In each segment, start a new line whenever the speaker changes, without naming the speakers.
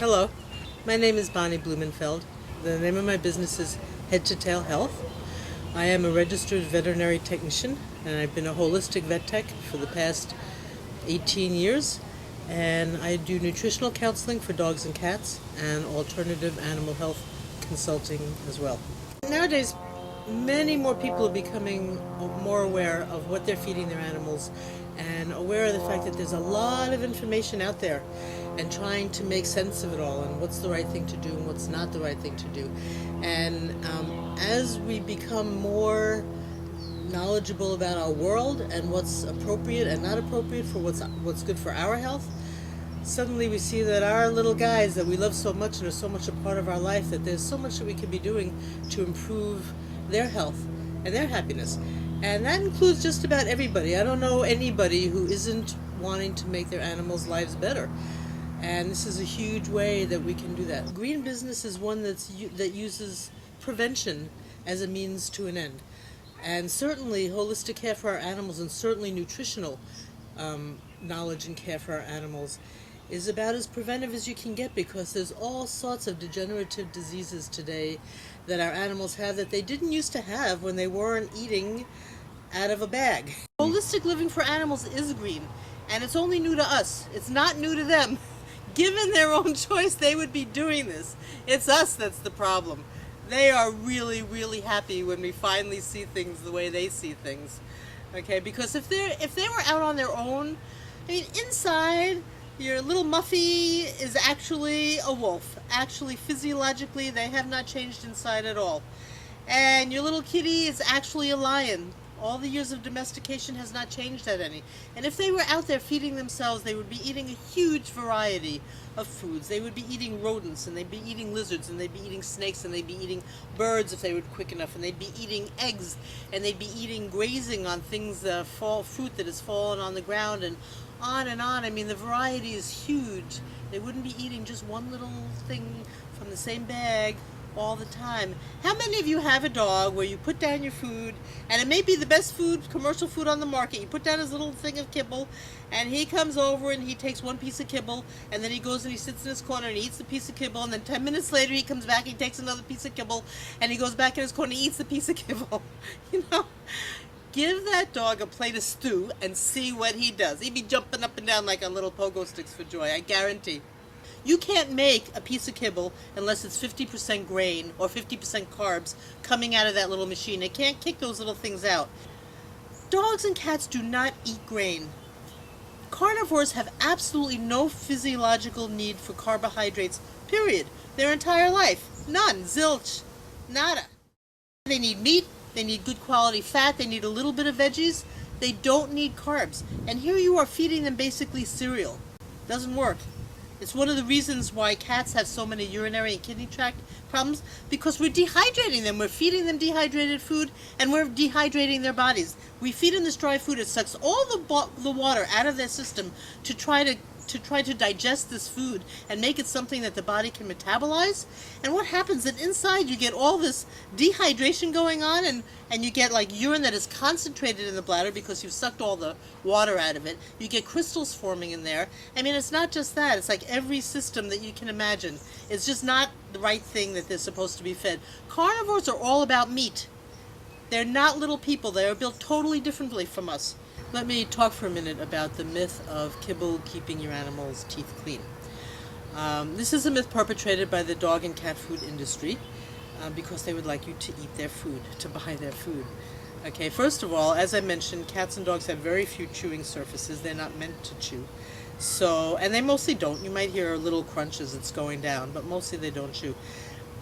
Hello, my name is Bonnie Blumenfeld. The name of my business is Head to Tail Health. I am a registered veterinary technician, and I've been a holistic vet tech for the past 18 years. And I do nutritional counseling for dogs and cats and alternative animal health consulting as well. Nowadays, many more people are becoming more aware of what they're feeding their animals and aware of the fact that there's a lot of information out there and trying to make sense of it all and what's the right thing to do and what's not the right thing to do. And as we become more knowledgeable about our world and what's appropriate and not appropriate for what's good for our health, suddenly we see that our little guys that we love so much and are so much a part of our life, that there's so much that we could be doing to improve their health and their happiness. And that includes just about everybody. I don't know anybody who isn't wanting to make their animals' lives better. And this is a huge way that we can do that. Green business is one that uses prevention as a means to an end. And certainly holistic care for our animals, and certainly nutritional knowledge and care for our animals, is about as preventive as you can get, because there's all sorts of degenerative diseases today that our animals have that they didn't used to have when they weren't eating out of a bag. Holistic living for animals is green, and it's only new to us. It's not new to them. Given their own choice, they would be doing this. It's us that's the problem. They are really, really happy when we finally see things the way they see things. Okay, because if they were out on their own, I mean, inside, your little Muffy is actually a wolf. Actually, physiologically, they have not changed inside at all. And your little kitty is actually a lion. All the years of domestication has not changed that any. And if they were out there feeding themselves, they would be eating a huge variety of foods. They would be eating rodents, and they'd be eating lizards, and they'd be eating snakes, and they'd be eating birds if they were quick enough, and they'd be eating eggs, and they'd be eating grazing on things, fruit that has fallen on the ground, and on and on. I mean, the variety is huge. They wouldn't be eating just one little thing from the same bag all the time. How many of you have a dog where you put down your food, and it may be the best food, commercial food on the market, you put down his little thing of kibble, and he comes over and he takes one piece of kibble, and then he goes and he sits in his corner and he eats the piece of kibble, and then 10 minutes later he comes back, he takes another piece of kibble, and he goes back in his corner and he eats the piece of kibble. You know, give that dog a plate of stew and see what he does. He'd be jumping up and down like a little pogo sticks for joy, I guarantee. You can't make a piece of kibble unless it's 50% grain or 50% carbs coming out of that little machine. It can't kick those little things out. Dogs and cats do not eat grain. Carnivores have absolutely no physiological need for carbohydrates, period. Their entire life. None. Zilch. Nada. They need meat. They need good quality fat. They need a little bit of veggies. They don't need carbs. And here you are feeding them basically cereal. Doesn't work. It's one of the reasons why cats have so many urinary and kidney tract problems, because we're dehydrating them. We're feeding them dehydrated food, and we're dehydrating their bodies. We feed them this dry food. It sucks all the water out of their system to try to digest this food and make it something that the body can metabolize. And what happens is inside you get all this dehydration going on, and you get like urine that is concentrated in the bladder because you've sucked all the water out of it. You get crystals forming in there. I mean, it's not just that. It's like every system that you can imagine. It's just not the right thing that they're supposed to be fed. Carnivores are all about meat. They're not little people. They are built totally differently from us. Let me talk for a minute about the myth of kibble keeping your animals' teeth clean. This is a myth perpetrated by the dog and cat food industry because they would like you to eat their food, to buy their food. Okay, first of all, as I mentioned, cats and dogs have very few chewing surfaces. They're not meant to chew. So, and they mostly don't. You might hear little crunches, it's going down, but mostly they don't chew.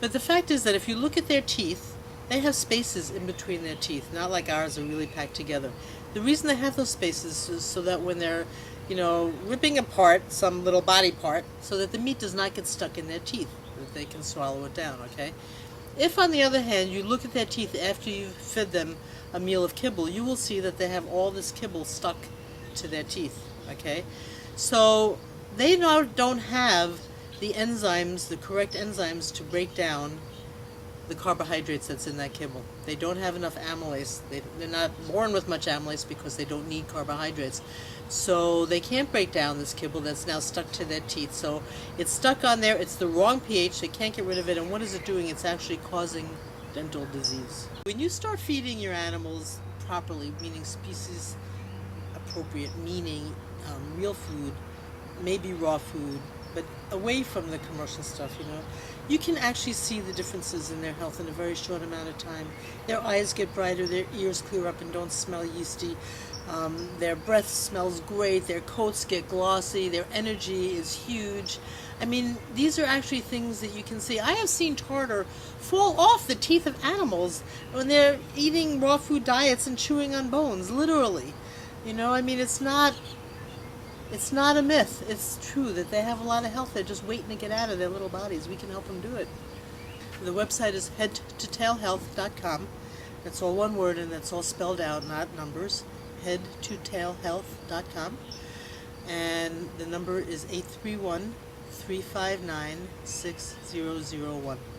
But the fact is that if you look at their teeth, they have spaces in between their teeth, not like ours are really packed together. The reason they have those spaces is so that when they're, ripping apart some little body part, so that the meat does not get stuck in their teeth, that they can swallow it down, okay? If, on the other hand, you look at their teeth after you've fed them a meal of kibble, you will see that they have all this kibble stuck to their teeth, okay? So they now don't have the enzymes, the correct enzymes to break down the carbohydrates that's in that kibble. They don't have enough amylase. They're not born with much amylase because they don't need carbohydrates. So they can't break down this kibble that's now stuck to their teeth. So it's stuck on there. It's the wrong pH. They can't get rid of it. And what is it doing? It's actually causing dental disease. When you start feeding your animals properly, meaning species appropriate, meaning real food, maybe raw food, but away from the commercial stuff, you can actually see the differences in their health in a very short amount of time. Their eyes get brighter, their ears clear up and don't smell yeasty, their breath smells great, their coats get glossy, their energy is huge. I mean, these are actually things that you can see. I have seen tartar fall off the teeth of animals when they're eating raw food diets and chewing on bones, literally. I mean, it's not a myth. It's true that they have a lot of health. They're just waiting to get out of their little bodies. We can help them do it. The website is headtotailhealth.com. That's all one word, and that's all spelled out, not numbers. Headtotailhealth.com. And the number is 831-359-6001.